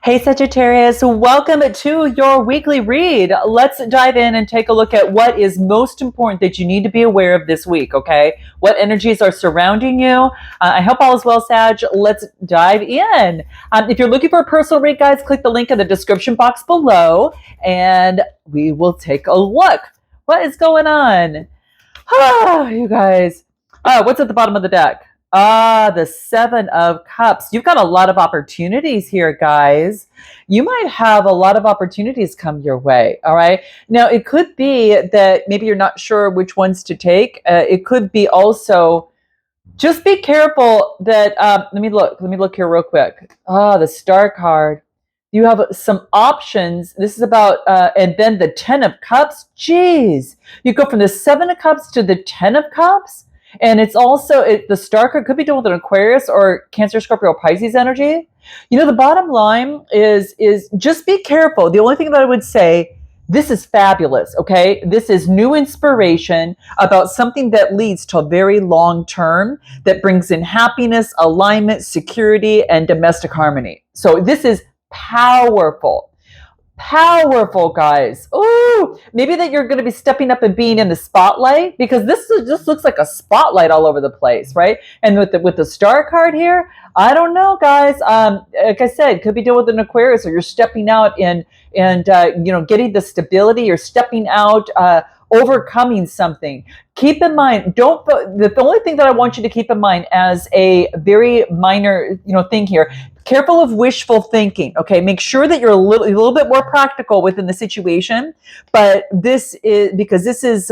Hey Sagittarius, welcome to your weekly read. Let's dive in and take a look at what is most important that you need to be aware of this week, okay? What energies are surrounding you? I hope all is well, Sag. Let's dive in. If you're looking for a personal read, guys, click the link in the description box below and we will take a look. What is going on? You guys. What's at the bottom of the deck? The Seven of Cups. You've got a lot of opportunities here, guys. You might have a lot of opportunities come your way, all right? Now, it could be that maybe you're not sure which ones to take. It could be also, just be careful that, let me look here real quick. The Star card. You have some options. This is about, and then the Ten of Cups. Jeez. You go from the Seven of Cups to the Ten of Cups. And it's also, the Star card could be dealing with an Aquarius or Cancer, Scorpio, Pisces energy. You know, the bottom line is just be careful. The only thing that I would say, this is fabulous, okay? This is new inspiration about something that leads to a very long term, that brings in happiness, alignment, security, and domestic harmony. So this is powerful. Powerful, guys. Oh, maybe that you're going to be stepping up and being in the spotlight, because this just looks like a spotlight all over the place, right? And with the Star card here, I don't know, guys. Like I said, could be dealing with an Aquarius, or you're stepping out and getting the stability. You're stepping out, overcoming something. Keep in mind, the only thing that I want you to keep in mind as a very minor, thing here. Careful of wishful thinking. Okay, make sure that you're a little bit more practical within the situation. But this is because this is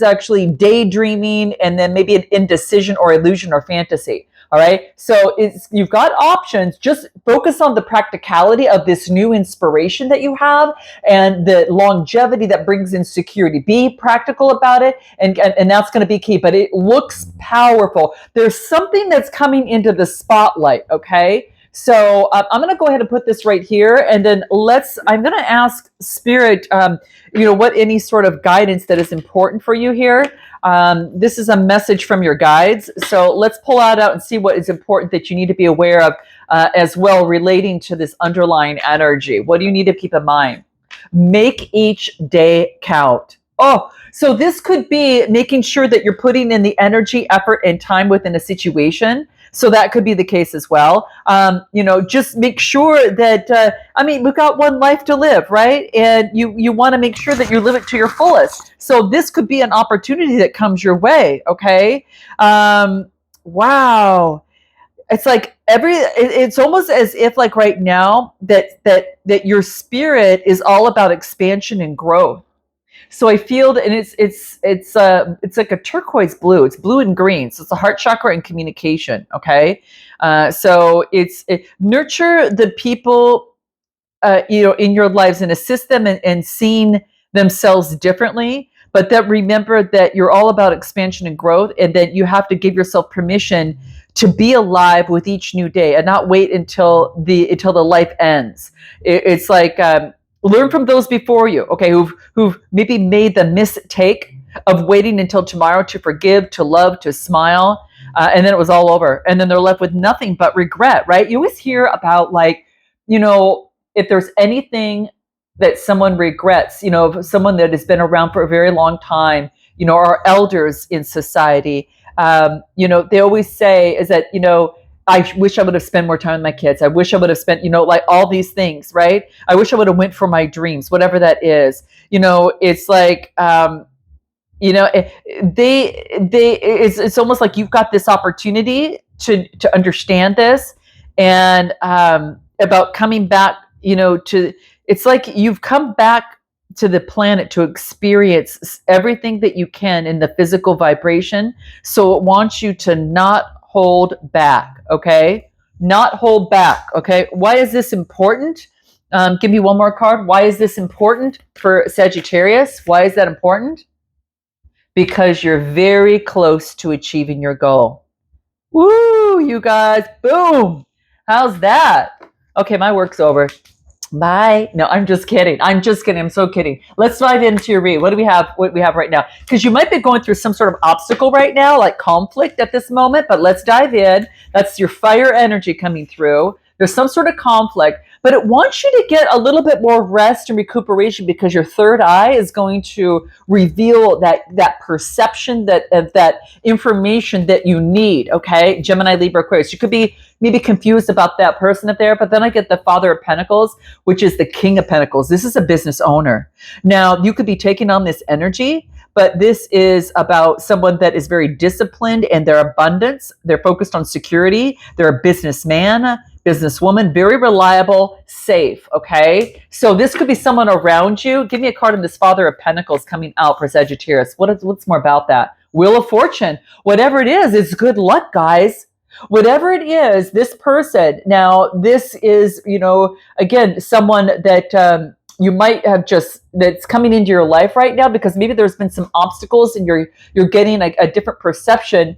actually daydreaming, and then maybe an indecision or illusion or fantasy. All right, so you've got options. Just focus on the practicality of this new inspiration that you have, and the longevity that brings in security. Be practical about it, and that's going to be key. But it looks powerful. There's something that's coming into the spotlight. Okay, so I'm going to go ahead and put this right here, and then I'm going to ask Spirit, what any sort of guidance that is important for you here. This is a message from your guides. So let's pull that out and see what is important that you need to be aware of as well, relating to this underlying energy. What do you need to keep in mind? Make each day count. Oh, so this could be making sure that you're putting in the energy, effort, and time within a situation. So that could be the case as well. Just make sure that, we've got one life to live, right? And you want to make sure that you live it to your fullest. So this could be an opportunity that comes your way, okay? Wow. It's like it's almost as if, like, right now that your spirit is all about expansion and growth. So I feel that, and it's like a turquoise blue. It's blue and green. So it's the heart chakra and communication. Okay, so nurture the people, in your lives, and assist them in seeing themselves differently. But that, remember that you're all about expansion and growth, and that you have to give yourself permission to be alive with each new day, and not wait until the life ends. It's like, learn from those before you, okay, who've maybe made the mistake of waiting until tomorrow to forgive, to love, to smile, and then it was all over, and then they're left with nothing but regret, right? You always hear about, like, if there's anything that someone regrets, someone that has been around for a very long time, our elders in society, they always say is that, I wish I would have spent more time with my kids. I wish I would have spent, like, all these things, right? I wish I would have went for my dreams, whatever that is. It's like, it's almost like you've got this opportunity to understand this, and about coming back, it's like you've come back to the planet to experience everything that you can in the physical vibration. So it wants you to not hold back, okay? Not hold back, okay? Why is this important? Give me one more card. Why is this important for Sagittarius? Why is that important? Because you're very close to achieving your goal. Woo, you guys, boom. How's that? Okay, my work's over. Bye. No, I'm just kidding. I'm so kidding. Let's dive into your read. What do we have right now? Because you might be going through some sort of obstacle right now, like conflict at this moment, but let's dive in. That's your fire energy coming through. There's some sort of conflict, but it wants you to get a little bit more rest and recuperation because your third eye is going to reveal that perception, that information that you need. Okay, Gemini, Libra, Aquarius. You could be maybe confused about that person up there, but then I get the Father of Pentacles, which is the King of Pentacles. This is a business owner. Now, you could be taking on this energy, but this is about someone that is very disciplined in their abundance. They're focused on security. They're a businessman, businesswoman, very reliable, safe. Okay. So this could be someone around you. Give me a card on this Father of Pentacles coming out for Sagittarius. What's more about that? Wheel of Fortune. Whatever it is, it's good luck, guys. Whatever it is, this person, now this is, again, someone that, you might have that's coming into your life right now because maybe there's been some obstacles and you're getting a different perception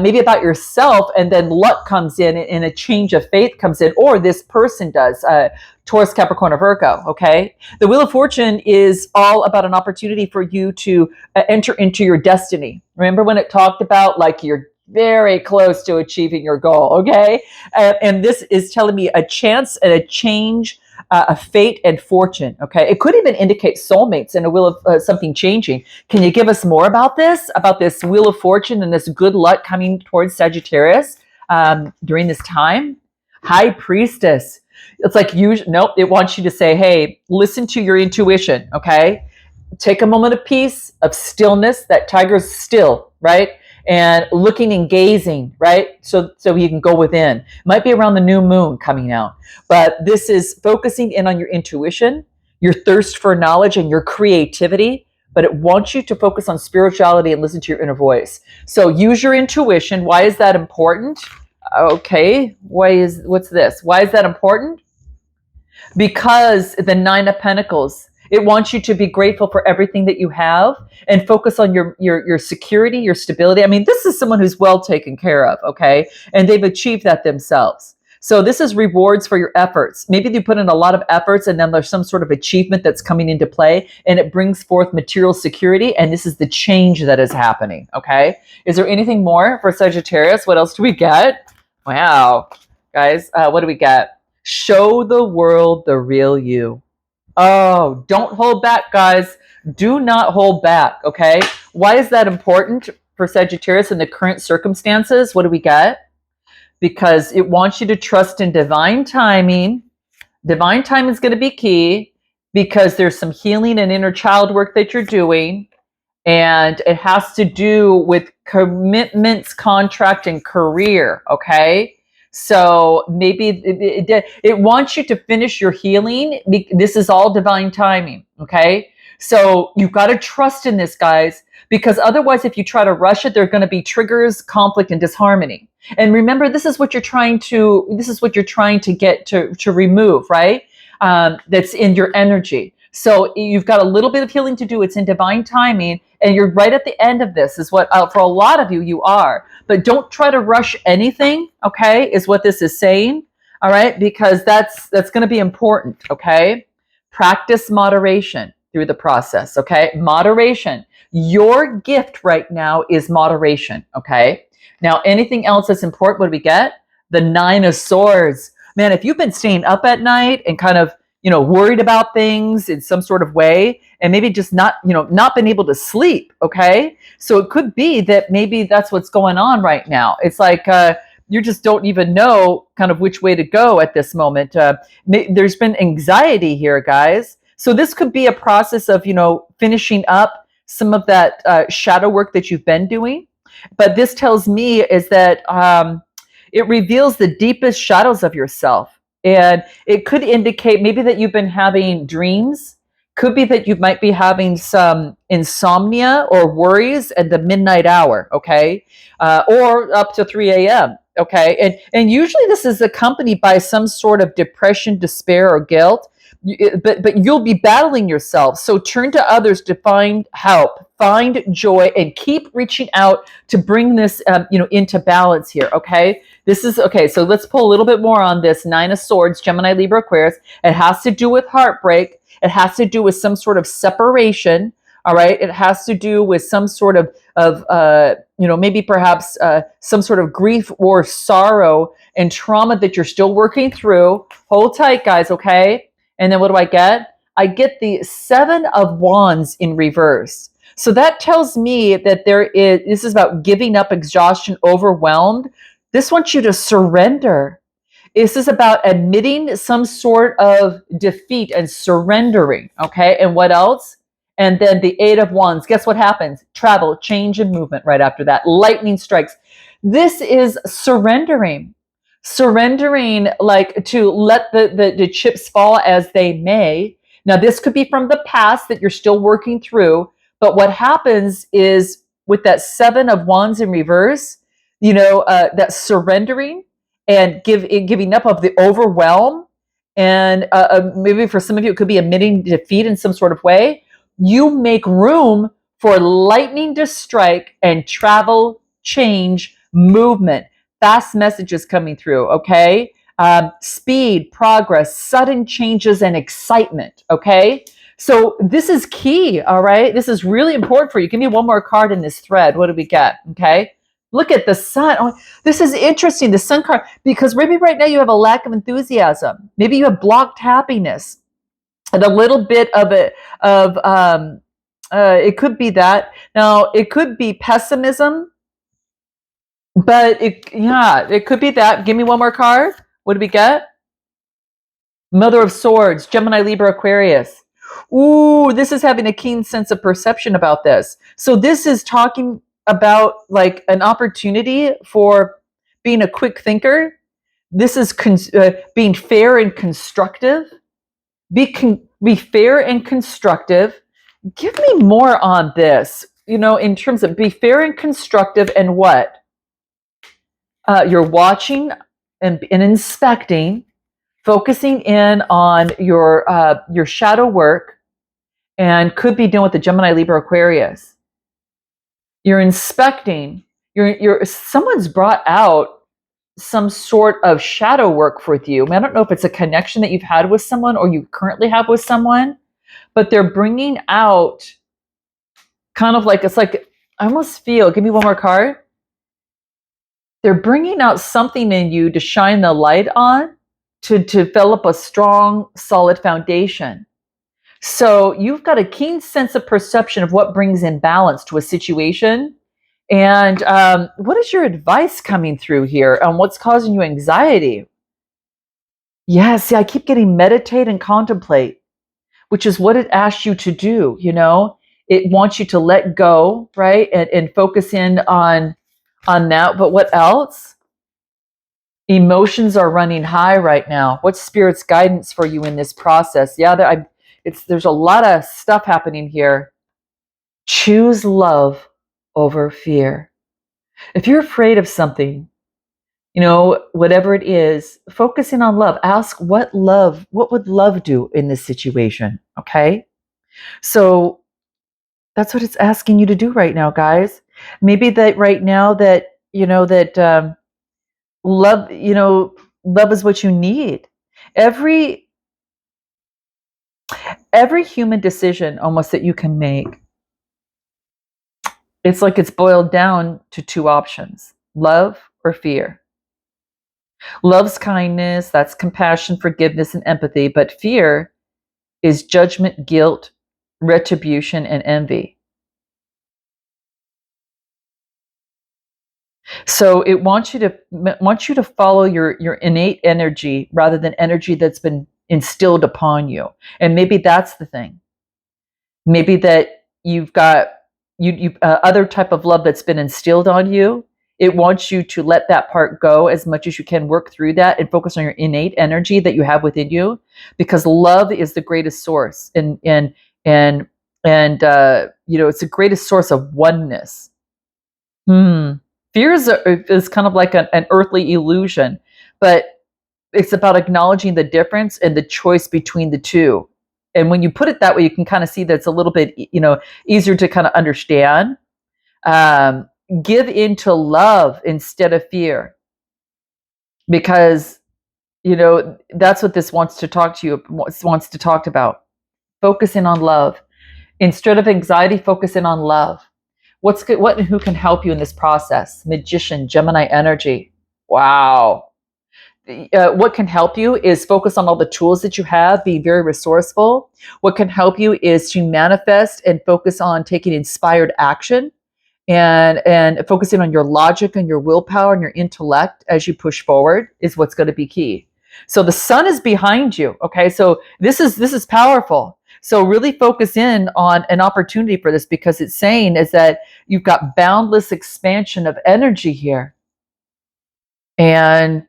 maybe about yourself, and then luck comes in and a change of faith comes in, or this person does, Taurus, Capricorn, or Virgo. Okay, the Wheel of Fortune is all about an opportunity for you to enter into your destiny. Remember when it talked about like you're very close to achieving your goal. Okay, and this is telling me a chance and a change, a fate and fortune. Okay, it could even indicate soulmates and a wheel of something changing. Can you give us more about this Wheel of Fortune and this good luck coming towards Sagittarius during this time? High Priestess. It's like nope. It wants you to say, hey, listen to your intuition. Okay, take a moment of peace, of stillness. That tiger's still, right? And looking and gazing, right? So you can go within. Might be around the new moon coming out. But this is focusing in on your intuition, your thirst for knowledge, and your creativity. But it wants you to focus on spirituality and listen to your inner voice. So use your intuition. Why is that important? Okay, what's this? Why is that important? Because the Nine of Pentacles, it wants you to be grateful for everything that you have and focus on your security, your stability. I mean, this is someone who's well taken care of, okay? And they've achieved that themselves. So this is rewards for your efforts. Maybe you put in a lot of efforts and then there's some sort of achievement that's coming into play and it brings forth material security, and this is the change that is happening, okay? Is there anything more for Sagittarius? What else do we get? Wow, guys, what do we get? Show the world the real you. Oh, don't hold back, guys. Do not hold back, okay? Why is that important for Sagittarius in the current circumstances? What do we get? Because it wants you to trust in divine timing. Divine timing is going to be key because there's some healing and inner child work that you're doing, and it has to do with commitments, contract, and career, okay? So maybe it wants you to finish your healing. This is all divine timing, okay? So you've got to trust in this, guys, because otherwise if you try to rush it, there are going to be triggers, conflict, and disharmony. And remember, this is what you're trying to get to remove, right? That's in your energy. So you've got a little bit of healing to do. It's in divine timing, and you're right at the end of this is what for a lot of you are. But don't try to rush anything, okay, is what this is saying, all right? Because that's going to be important, okay? Practice moderation through the process, okay? Moderation. Your gift right now is moderation, okay? Now, anything else that's important, what do we get? The Nine of Swords. Man, if you've been staying up at night and kind of, worried about things in some sort of way, and maybe just not been able to sleep, okay? So it could be that maybe that's what's going on right now. It's like you just don't even know kind of which way to go at this moment. There's been anxiety here, guys. So this could be a process of, finishing up some of that shadow work that you've been doing. But this tells me is that it reveals the deepest shadows of yourself. And it could indicate maybe that you've been having dreams. Could be that you might be having some insomnia or worries at the midnight hour, okay? Or up to 3 a.m., okay? And usually this is accompanied by some sort of depression, despair, or guilt. But you'll be battling yourself. So turn to others to find help, find joy, and keep reaching out to bring this, into balance here. Okay, this is okay. So let's pull a little bit more on this Nine of Swords, Gemini, Libra, Aquarius. It has to do with heartbreak. It has to do with some sort of separation. All right. It has to do with some sort of maybe perhaps some sort of grief or sorrow and trauma that you're still working through. Hold tight, guys. Okay. And then what do I get? I get the Seven of Wands in reverse. So that tells me that this is about giving up, exhaustion, overwhelmed. This wants you to surrender. This is about admitting some sort of defeat and surrendering. Okay. And what else? And then the Eight of Wands. Guess what happens? Travel, change, and movement right after that. Lightning strikes. This is surrendering. Surrendering, like to let the chips fall as they may. Now, this could be from the past that you're still working through. But what happens is with that Seven of Wands in reverse, that surrendering and giving up of the overwhelm, and maybe for some of you it could be admitting defeat in some sort of way. You make room for lightning to strike and travel, change, movement, fast messages coming through. Okay, speed, progress, sudden changes, and excitement. Okay, so this is key. All right, this is really important for you. Give me one more card in this thread. What do we get? Okay, look at the sun. Oh, this is interesting, the sun card, because maybe right now you have a lack of enthusiasm. Maybe you have blocked happiness and a little bit of it of it could be that. Now it could be pessimism, but it could be that. Give me one more card. What do we get? Mother of Swords, Gemini, Libra, Aquarius. Ooh, this is having a keen sense of perception about this. So this is talking about like an opportunity for being a quick thinker. This is being fair and constructive. Be fair and constructive. Give me more on this, in terms of be fair and constructive and what? You're watching and inspecting, focusing in on your shadow work, and could be dealing with the Gemini, Libra, Aquarius. You're inspecting. Someone's brought out some sort of shadow work with you. I don't know if it's a connection that you've had with someone or you currently have with someone, but they're bringing out kind of like, it's like, I almost feel, give me one more card. They're bringing out something in you to shine the light on, to develop a strong, solid foundation. So you've got a keen sense of perception of what brings in balance to a situation. And what is your advice coming through here on what's causing you anxiety? Yeah, see, I keep getting meditate and contemplate, which is what it asks you to do. It wants you to let go, right? And focus in on that. But what else? Emotions are running high right now. What's Spirit's guidance for you in this process? Yeah, there's a lot of stuff happening here. Choose love over fear. If you're afraid of something, whatever it is, focusing on love. Ask what would love do in this situation? Okay. So that's what it's asking you to do right now, guys. Maybe that right now that, love, love is what you need. Every human decision almost that you can make, it's like it's boiled down to two options: love or fear. Love's kindness, that's compassion, forgiveness, and empathy. But fear is judgment, guilt, retribution, and envy. So it wants you to follow your innate energy rather than energy that's been instilled upon you. And maybe that's the thing. Maybe that you've got other type of love that's been instilled on you. It wants you to let that part go as much as you can, work through that and focus on your innate energy that you have within you, because love is the greatest source, and it's the greatest source of oneness. Fear is kind of like an earthly illusion, but it's about acknowledging the difference and the choice between the two. And when you put it that way, you can kind of see that it's a little bit, easier to kind of understand. Give into love instead of fear, because, that's what this wants to talk to you, wants to talk about. Focusing on love. Instead of anxiety, focus in on love. What's good? What and who can help you in this process? Magician, Gemini energy. Wow. What can help you is focus on all the tools that you have, be very resourceful. What can help you is to manifest and focus on taking inspired action and focusing on your logic and your willpower and your intellect as you push forward is what's going to be key. So the sun is behind you. Okay. So this is powerful. So really focus in on an opportunity for this, because it's saying is that you've got boundless expansion of energy here. And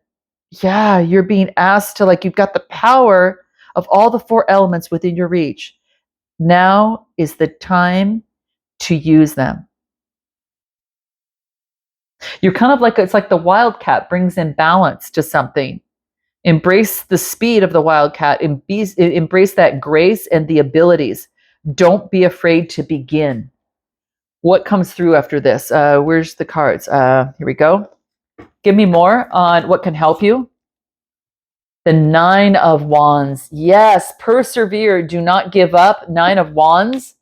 yeah, you're being asked to, like, you've got the power of all the four elements within your reach. Now is the time to use them. You're kind of like, it's like the wildcat brings in balance to something. Embrace the speed of the wildcat, embrace that grace and the abilities. Don't be afraid to begin. What comes through after this? Where's the cards? Here we go. Give me more on what can help you. The Nine of Wands. Yes, persevere. Do not give up. Nine of Wands.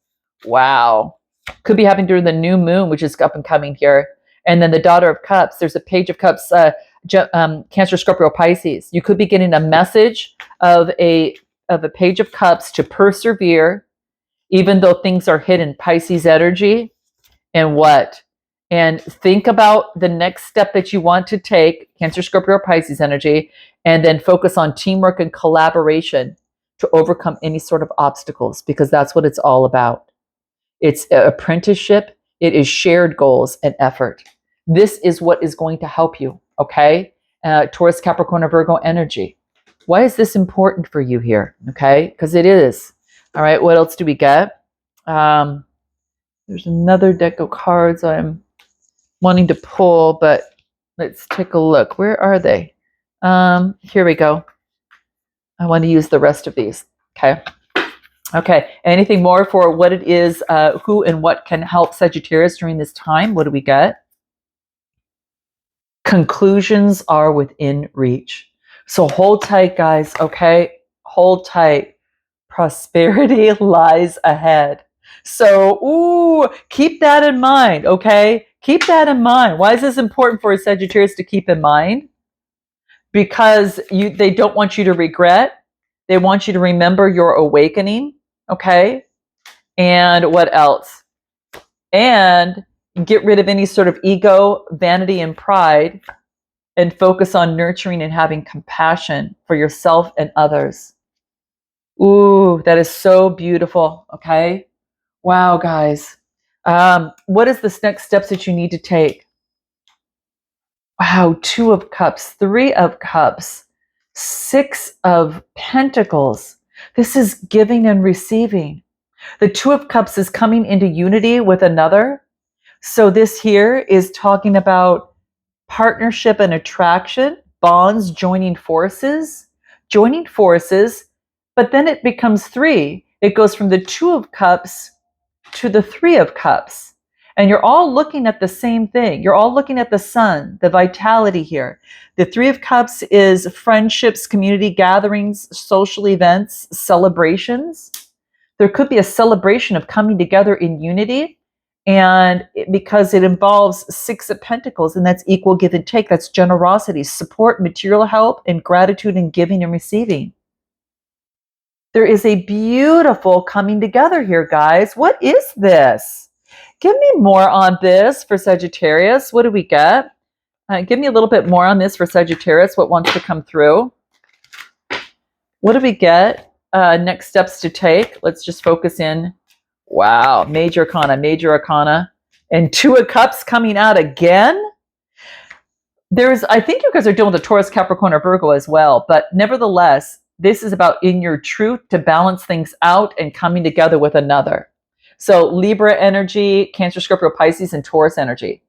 Wow. Could be happening during the new moon, which is up and coming here. And then the Daughter of Cups. There's a Page of Cups, Cancer, Scorpio, Pisces. You could be getting a message of a Page of Cups to persevere, even though things are hidden. Pisces energy. And what? And think about the next step that you want to take, Cancer, Scorpio, Pisces energy, and then focus on teamwork and collaboration to overcome any sort of obstacles, because that's what it's all about. It's apprenticeship. It is shared goals and effort. This is what is going to help you, okay? Taurus, Capricorn, or Virgo energy. Why is this important for you here, okay? Because it is. All right, what else do we get? There's another deck of cards I'm wanting to pull, but let's take a look. Where are they? Here we go. I want to use the rest of these. Okay. Anything more for what it is, who and what can help Sagittarius during this time? What do we get? Conclusions are within reach. So hold tight, guys. Okay. Hold tight. Prosperity lies ahead. So, keep that in mind. Okay. Keep that in mind. Why is this important for a Sagittarius to keep in mind? Because they don't want you to regret. They want you to remember your awakening. Okay. And what else? And get rid of any sort of ego, vanity, and pride, and focus on nurturing and having compassion for yourself and others. Ooh, that is so beautiful. Okay. Wow, guys. What is the next steps that you need to take? Wow, Two of Cups, Three of Cups, Six of Pentacles. This is giving and receiving. The Two of Cups is coming into unity with another. So this here is talking about partnership and attraction, bonds, joining forces, but then it becomes three. It goes from the Two of Cups to the Three of Cups. And you're all looking at the same thing. You're all looking at the sun, the vitality here. The Three of Cups is friendships, community gatherings, social events, celebrations. There could be a celebration of coming together in unity, and because it involves Six of Pentacles, and that's equal give and take. That's generosity, support, material help, and gratitude and giving and receiving. There is a beautiful coming together here, guys. What is this? Give me more on this for Sagittarius. What do we get? Give me a little bit more on this for Sagittarius. What wants to come through? What do we get? Next steps to take. Let's just focus in. Wow, major arcana. And Two of Cups coming out again. I think you guys are dealing with a Taurus, Capricorn, or Virgo as well. But nevertheless, this is about in your truth to balance things out and coming together with another. So Libra energy, Cancer, Scorpio, Pisces, and Taurus energy.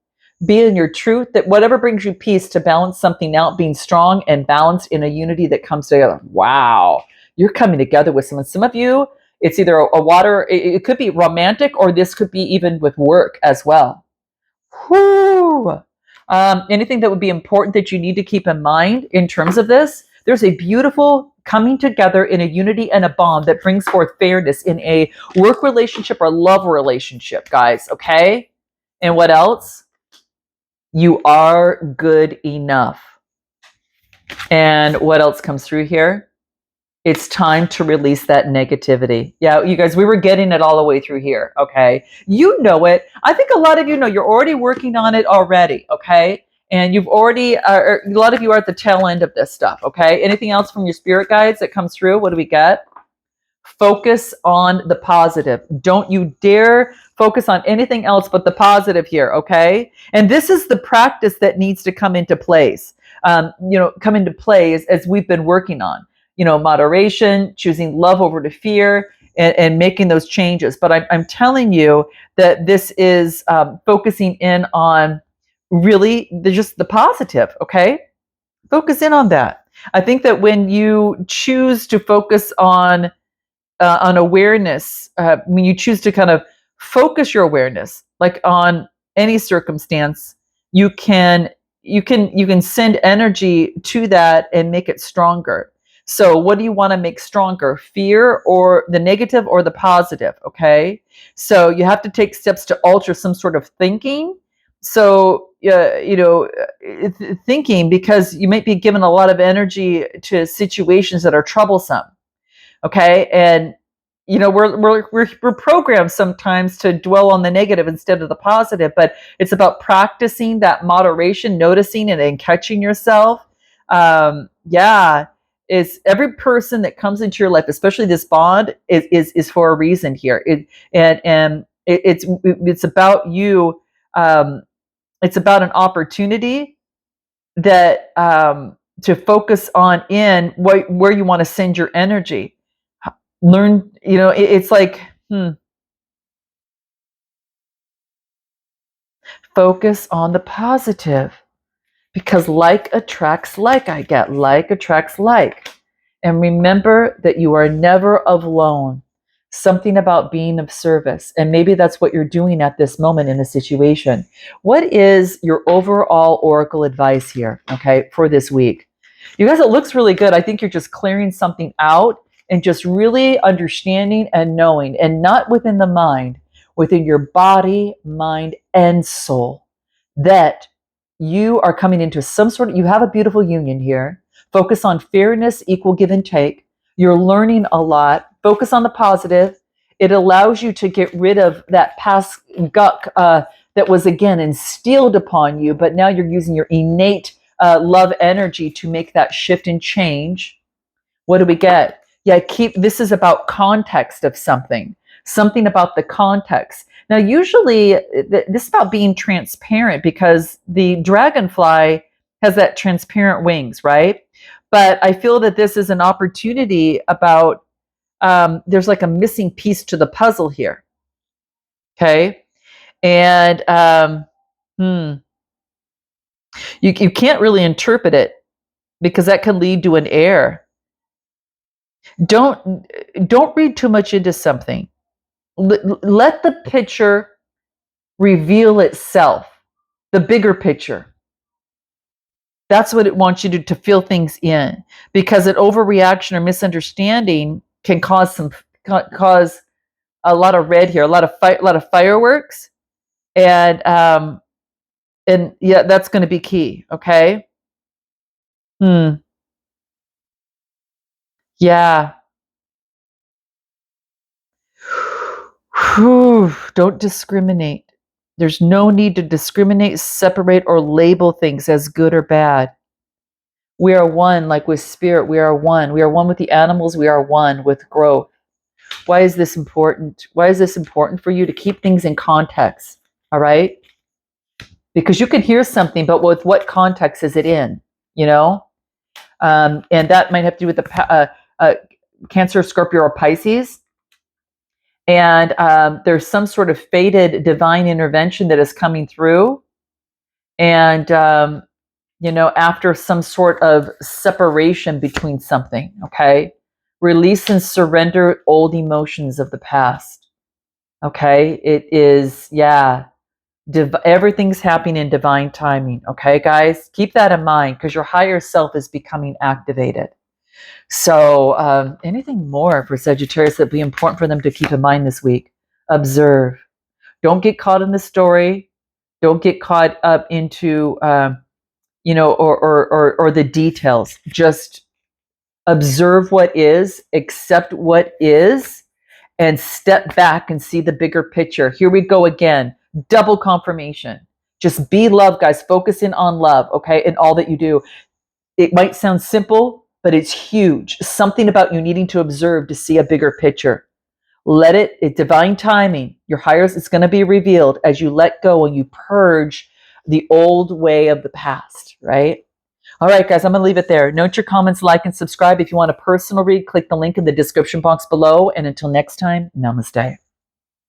Be in your truth, that whatever brings you peace, to balance something out, being strong and balanced in a unity that comes together. Wow. You're coming together with someone. Some of you, it's either it could be romantic, or this could be even with work as well. Whoo. Anything that would be important that you need to keep in mind in terms of this? There's a beautiful coming together in a unity and a bond that brings forth fairness in a work relationship or love relationship, guys. Okay. And what else? You are good enough. And what else comes through here? It's time to release that negativity. Yeah, you guys, we were getting it all the way through here. Okay. You know it. I think a lot of you know you're already working on it already. Okay. And you've already, a lot of you are at the tail end of this stuff. Okay. Anything else from your spirit guides that comes through? What do we get? Focus on the positive. Don't you dare focus on anything else but the positive here, okay? And this is the practice that needs to come into place. Come into play as we've been working on. Moderation, choosing love over to fear, and making those changes. But I'm telling you that this is focusing in on really just the positive, okay? Focus in on that. I think that when you choose to focus on awareness, when you choose to kind of focus your awareness like on any circumstance, you can send energy to that and make it stronger. So what do you want to make stronger, fear or the negative or the positive? Okay, so you have to take steps to alter some sort of thinking. So thinking, because you might be given a lot of energy to situations that are troublesome. Okay. And we're programmed sometimes to dwell on the negative instead of the positive, but it's about practicing that moderation, noticing and then catching yourself. Yeah, is every person that comes into your life, especially this bond, is for a reason here. It's about you. It's about an opportunity that to focus on in where you want to send your energy. Learn, it's like focus on the positive, because like attracts like. I get like attracts like. And remember that you are never alone. Something about being of service, and maybe that's what you're doing at this moment in the situation. What is your overall oracle advice here, okay, for this week? You guys, it looks really good. I think you're just clearing something out and just really understanding and knowing, and not within the mind, within your body, mind, and soul, that you are coming into some sort of, you have a beautiful union here. Focus on fairness, equal give and take. You're learning a lot. Focus on the positive. It allows you to get rid of that past guck that was, again, instilled upon you, but now you're using your innate love energy to make that shift and change. What do we get? Yeah, this is about context of something about the context. Now, usually this is about being transparent, because the dragonfly has that transparent wings, right? But I feel that this is an opportunity about, there's like a missing piece to the puzzle here. Okay. And you can't really interpret it, because that could lead to an error. Don't read too much into something. Let the picture reveal itself, the bigger picture. That's what it wants you to feel things in, because an overreaction or misunderstanding can cause a lot of red here, a lot of fireworks, and yeah, that's going to be key. Okay. Yeah. Don't discriminate. There's no need to discriminate, separate, or label things as good or bad. We are one, like with spirit, we are one. We are one with the animals, we are one with growth. Why is this important? Why is this important for you? To keep things in context, all right? Because you can hear something, but with what context is it in, and that might have to do with the Cancer, Scorpio, or Pisces. And there's some sort of fated divine intervention that is coming through. And, after some sort of separation between something, okay? Release and surrender old emotions of the past, okay? It is, yeah, everything's happening in divine timing, okay, guys? Keep that in mind, because your higher self is becoming activated. So anything more for Sagittarius that would be important for them to keep in mind this week? Observe. Don't get caught in the story. Don't get caught up into, or the details. Just observe what is, accept what is, and step back and see the bigger picture. Here we go again. Double confirmation. Just be love, guys. Focus in on love, okay, in all that you do. It might sound simple, but it's huge. Something about you needing to observe to see a bigger picture. Let it, divine timing, your higher, it's going to be revealed as you let go and you purge the old way of the past, right? All right, guys, I'm going to leave it there. Note your comments, like, and subscribe. If you want a personal read, click the link in the description box below. And until next time, namaste.